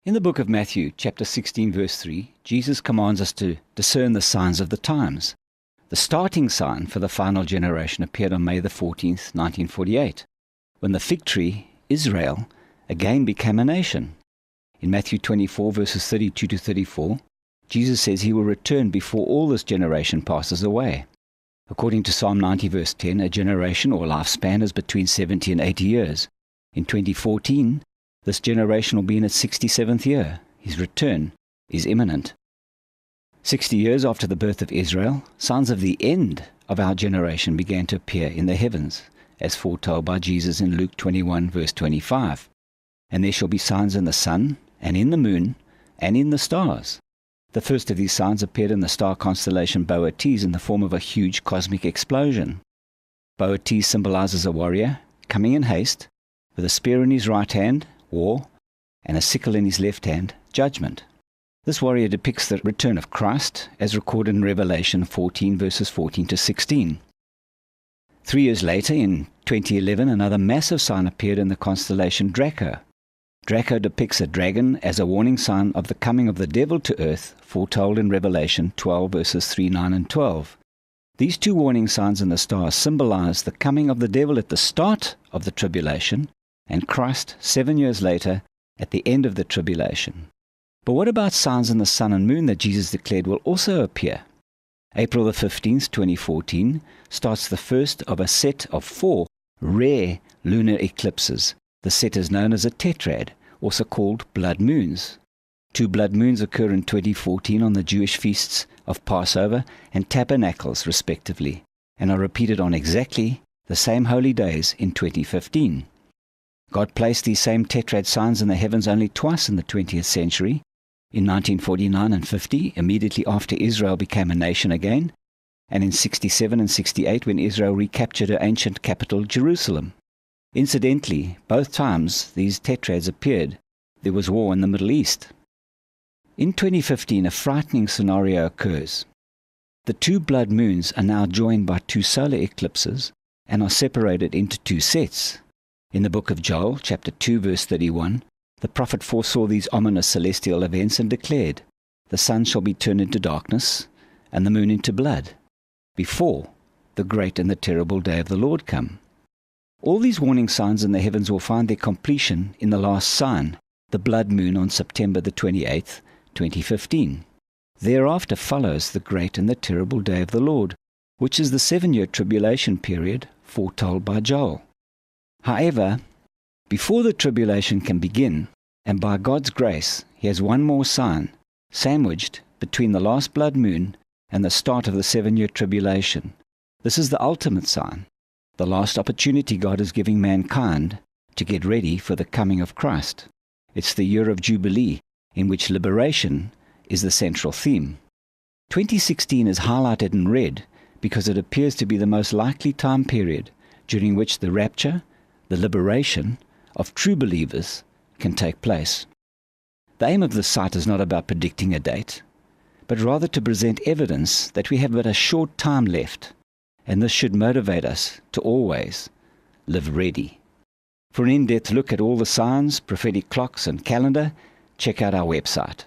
In the book of Matthew, chapter 16, verse 3, Jesus commands us to discern the signs of the times. The starting sign for the final generation appeared on May the 14th, 1948, when the fig tree, Israel, again became a nation. In Matthew 24, verses 32 to 34, Jesus says he will return before all this generation passes away. According to Psalm 90, verse 10, a generation or lifespan is between 70 and 80 years. In 2014, this generation will be in its 67th year. His return is imminent. 60 years after the birth of Israel, signs of the end of our generation began to appear in the heavens, as foretold by Jesus in Luke 21, verse 25. And there shall be signs in the sun, and in the moon, and in the stars. The first of these signs appeared in the star constellation Boötes in the form of a huge cosmic explosion. Boötes symbolizes a warrior coming in haste, with a spear in his right hand, war, and a sickle in his left hand, judgment. This warrior depicts the return of Christ, as recorded in Revelation 14, verses 14 to 16. 3 years later, in 2011, another massive sign appeared in the constellation Draco. Draco depicts a dragon as a warning sign of the coming of the devil to earth, foretold in Revelation 12, verses 3, 9, and 12. These two warning signs in the stars symbolize the coming of the devil at the start of the tribulation, and Christ 7 years later at the end of the tribulation. But what about signs in the sun and moon that Jesus declared will also appear? April the 15th, 2014, starts the first of a set of 4 rare lunar eclipses. The set is known as a tetrad, also called blood moons. 2 blood moons occur in 2014 on the Jewish feasts of Passover and Tabernacles, respectively, and are repeated on exactly the same holy days in 2015. God placed these same tetrad signs in the heavens only twice in the 20th century, in 1949 and 50, immediately after Israel became a nation again, and in 67 and 68 when Israel recaptured her ancient capital, Jerusalem. Incidentally, both times these tetrads appeared, there was war in the Middle East. In 2015, a frightening scenario occurs. The 2 blood moons are now joined by 2 solar eclipses and are separated into 2 sets. In the book of Joel, chapter 2, verse 31, the prophet foresaw these ominous celestial events and declared, "The sun shall be turned into darkness, and the moon into blood, before the great and the terrible day of the Lord come." All these warning signs in the heavens will find their completion in the last sign, the blood moon on September the 28th, 2015. Thereafter follows the great and the terrible day of the Lord, which is the 7-year tribulation period foretold by Joel. However, before the tribulation can begin, and by God's grace, he has one more sign, sandwiched between the last blood moon and the start of the 7-year tribulation. This is the ultimate sign, the last opportunity God is giving mankind to get ready for the coming of Christ. It's the year of Jubilee, in which liberation is the central theme. 2016 is highlighted in red because it appears to be the most likely time period during which the rapture, the liberation of true believers, can take place. The aim of this site is not about predicting a date, but rather to present evidence that we have but a short time left, and this should motivate us to always live ready. For an in-depth look at all the signs, prophetic clocks, and calendar, check out our website.